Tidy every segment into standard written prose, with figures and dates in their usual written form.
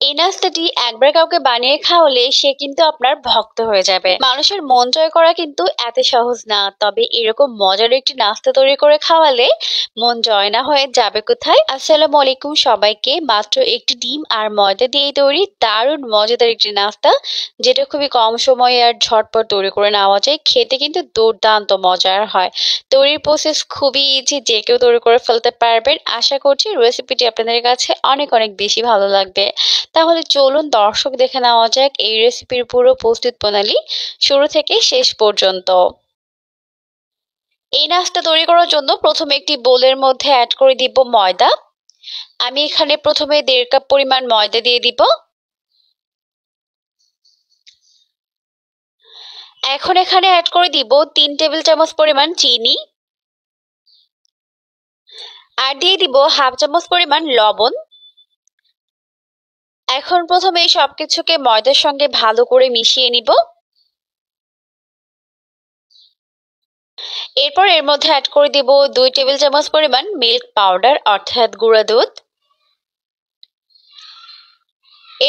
এই নাস্তাটি একবার কাউকে বানিয়ে খাওয়ালে সে কিন্তু আপনার ভক্ত হয়ে যাবে। মানুষের মন জয় করা কিন্তু এত সহজ না, তবে এরকম মজার একটি নাস্তা তৈরি করে খাওয়ালে মন জয় না হয়ে যাবে কোথায়। আসসালামু আলাইকুম সবাইকে। মাত্র একটি ডিম আর ময়দা দিয়ে তৈরি দারুণ মজাদার একটি নাস্তা, যেটা খুবই কম সময়ে আর ঝটপট তৈরি করে নেওয়া যায়। খেতে কিন্তু দুর্দান্ত মজার হয়। তৈরির প্রসেস খুবই ইজি, যে কেউ তৈরি করে ফেলতে পারবেন। আশা করছি রেসিপিটি আপনাদের কাছে অনেক অনেক বেশি ভালো লাগবে। তাহলে চলুন দর্শক দেখে নেওয়া যাক এই রেসিপির পুরো প্রস্তুত প্রণালী শুরু থেকে শেষ পর্যন্ত। এই নাস্তা তৈরি করার জন্য প্রথমে একটি বোলের মধ্যে অ্যাড করে দিব ময়দা। আমি এখানে প্রথমে 1.5 কাপ পরিমাণ ময়দা দিয়ে দিব। এখন এখানে অ্যাড করে দিব 3 টেবিল চামচ পরিমাণ চিনি, আর দিয়ে দিব হাফ চামচ পরিমাণ লবণ। এখন প্রথমে এই সবকিছুকে ময়দার সঙ্গে ভালো করে মিশিয়ে নিব। এরপর এর মধ্যে অ্যাড করে দিব 2 টেবিল চামচ পরিমাণ মিল্ক পাউডার অর্থাৎ গুঁড়া দুধ।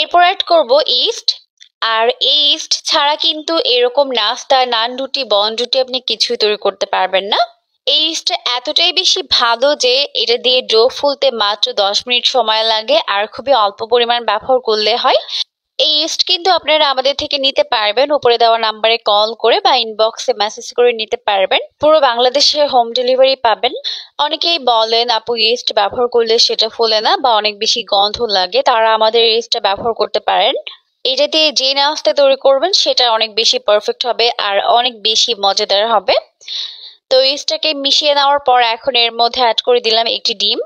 এরপর অ্যাড করব ইস্ট। আর এই ইস্ট ছাড়া কিন্তু এরকম নাস্তা, নান রুটি, বন রুটি আপনি কিছুই তৈরি করতে পারবেন না। এই ইস্টটা এতটাই বেশি ভালো যে এটা দিয়ে ডো ফুলতে মাত্র 10 মিনিট সময় লাগে, আর খুবই অল্প পরিমাণ ব্যবহার করলে হয়। এই ইস্ট কিন্তু আপনারা আমাদের থেকে নিতে পারবেন, উপরে দেওয়া নাম্বারে কল করে বা ইনবক্সে মেসেজ করে নিতে পারবেন। পুরো বাংলাদেশে হোম ডেলিভারি পাবেন। অনেকেই বলেন আপু ইস্ট ব্যবহার করলে সেটা ফোলে না বা অনেক বেশি গন্ধ লাগে, তারা আমাদের ইস্টটা ব্যবহার করতে পারেন। এটা দিয়ে যে নাস্তা তৈরি করবেন সেটা অনেক বেশি পারফেক্ট হবে আর অনেক বেশি মজাদার হবে। তো ইস্টটাকে মিশিয়ে নেওয়ার পর এখন এর মধ্যে অ্যাড করে দিলাম একটি ডিম।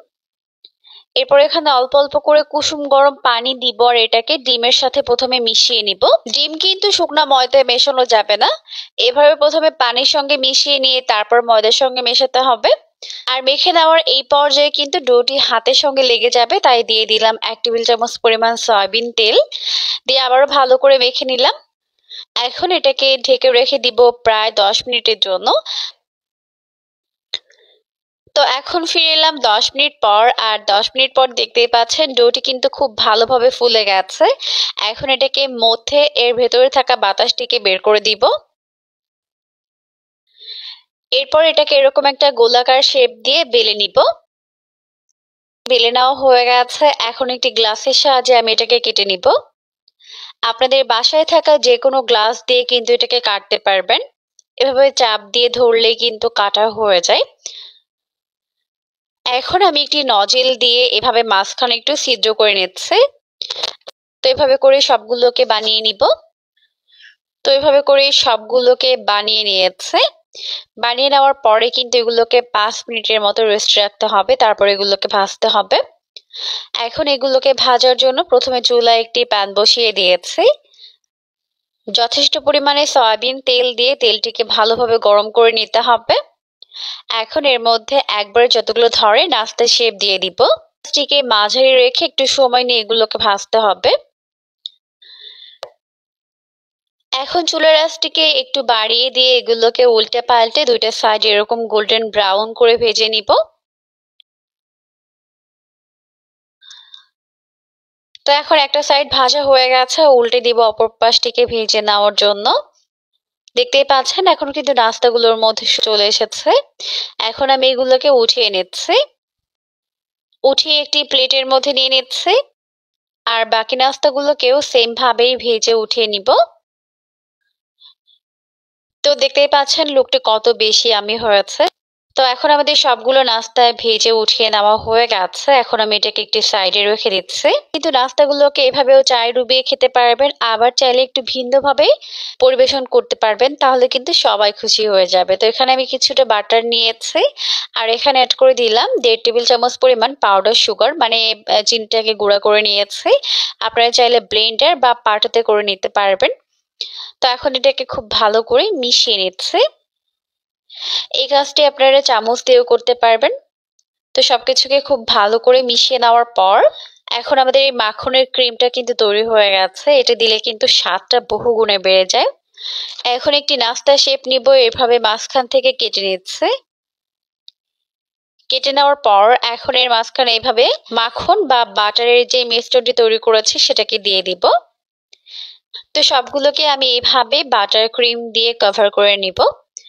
এরপর এখানে অল্প অল্প করে কুসুম গরম পানি দিব, আর এটাকে ডিমের সাথে প্রথমে মিশিয়ে নিব। ডিম কিন্তু শুকনা ময়দায় মেশানো যাবে না, এভাবে প্রথমে পানির সঙ্গে মিশিয়ে নিয়ে তারপর ময়দার সঙ্গে মেশাতে হবে। আর মেখে নেওয়ার এই পর্যায়ে কিন্তু ডোটি হাতের সঙ্গে লেগে যাবে, তাই দিয়ে দিলাম 1 টেবিল চামচ পরিমাণ সয়াবিন তেল, দিয়ে আবারও ভালো করে মেখে নিলাম। এখন এটাকে ঢেকে রেখে দিব প্রায় 10 মিনিটের জন্য। তো এখন ফিরে এলাম 10 মিনিট পর, আর 10 মিনিট পর দেখতেই পাচ্ছেন ডোটি কিন্তু খুব ভালোভাবে ফুলে গেছে। এখন এটাকে মধ্যে এর ভেতরে থাকা বাতাসটিকে বের করে দিব। এরপর এটাকে এরকম একটা গোলাকার শেপ দিয়ে বেলে নিব। বেলে নেওয়া হয়ে গেছে, এখন একটি গ্লাসের সাহায্যে আমি এটাকে কেটে নিব। আপনাদের বাসায় থাকা যে কোনো গ্লাস দিয়ে কিন্তু এটাকে কাটতে পারবেন। এভাবে চাপ দিয়ে ধরলেই কিন্তু কাটা হয়ে যায়। এখন আমি একটি নজেল দিয়ে এভাবে মাঝখানে একটু ছিদ্র করে নিচ্ছি। তো এভাবে করে সবগুলোকে বানিয়ে নিব। তো এভাবে করে সবগুলোকে বানিয়ে নিয়েছে। বানিয়ে নেওয়ার পরে কিন্তু এগুলোকে 5 মিনিটের মতো রেস্ট রাখতে হবে, তারপর এগুলোকে ভাজতে হবে। এখন এগুলোকে ভাজার জন্য প্রথমে চুলায় একটি প্যান বসিয়ে দিয়েছি। যথেষ্ট পরিমাণে সয়াবিন তেল দিয়ে তেলটিকে ভালোভাবে গরম করে নিতে হবে। এখন এর মধ্যে একবারে যতগুলো ধরে নাস্তা শেপ দিয়ে দিব। স্টিকে মাঝারি রেখে একটু সময় নিয়ে এগুলোকে ভাজতে হবে। এখন চুলার আঁচটিকে একটু বাড়িয়ে দিয়ে এগুলোকে উল্টে পাল্টে দুইটা সাইড এরকম গোল্ডেন ব্রাউন করে ভেজে নিব। তো এখন একটা সাইড ভাজা হয়ে গেছে, উল্টে দিব অপর পাশটিকে ভেজে নেওয়ার জন্য। দেখতেই পাচ্ছেন এখন কিন্তু নাস্তাগুলোর মধ্যে চলে এসেছে। এখন আমি এগুলোকে উঠিয়ে নিচ্ছি। উঠিয়ে একটি প্লেটের মধ্যে নিয়ে নিচ্ছি, আর বাকি নাস্তাগুলোকেও সেম ভাবেই ভেজে উঠিয়ে নিব। তো দেখতেই পাচ্ছেন লুকটি কত বেশি ইয়াম্মি হয়েছে। তো এখন আমাদের সবগুলো নাস্তায় ভেজে উঠিয়ে নেওয়া হয়ে গেছে। এখন আমি এটাকে একটি সাইডে রেখে দিচ্ছি। কিন্তু নাস্তাগুলোকে এভাবেও চায়ে ডুবিয়ে খেতে পারবেন, আবার চাইলে একটু ভিন্নভাবে পরিবেশন করতে পারবেন, তাহলে কিন্তু সবাই খুশি হয়ে যাবে। তো এখানে আমি কিছুটা বাটার নিয়েছি, আর এখানে অ্যাড করে দিলাম 1.5 টেবিল চামচ পরিমাণ পাউডার সুগার, মানে চিনিটাকে গুঁড়া করে নিয়েছি। আপনারা চাইলে ব্লেন্ডার বা পাটাতে করে নিতে পারবেন। তো এখন এটাকে খুব ভালো করে মিশিয়ে নিচ্ছে। এই কাজটি আপনারা চামচ দিয়েও করতে পারবেন। তো সবকিছুকে খুব ভালো করে মিশিয়ে নেওয়ার পর এখন আমাদের এই মাখনের ক্রিমটা কিন্তু তৈরি হয়ে গেছে। এটা দিলে কিন্তু স্বাদটা বহুগুণে বেড়ে যায়। এখন একটি নাস্তা শেপ নিব, এভাবে মাঝখান থেকে কেটে নিচ্ছে। কেটে নেওয়ার পর এখন এর মাঝখানে এইভাবে মাখন বা বাটারের যে মিশ্রণটি তৈরি করেছি সেটাকে দিয়ে দিব। তো সবগুলোকে আমি এইভাবে বাটার ক্রিম দিয়ে কভার করে নিব।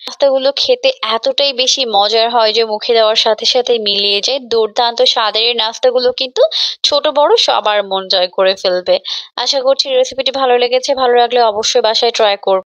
নাস্তাগুলো খেতে এতটাই বেশি মজার হয় যে মুখে দেওয়ার সাথে সাথে মিলিয়ে যায়। দুর্দান্ত স্বাদের এই নাস্তাগুলো কিন্তু ছোট বড় সবার মন জয় করে ফেলবে। আশা করছি রেসিপিটি ভালো লেগেছে। ভালো লাগলে অবশ্যই বাসায় ট্রাই করবে।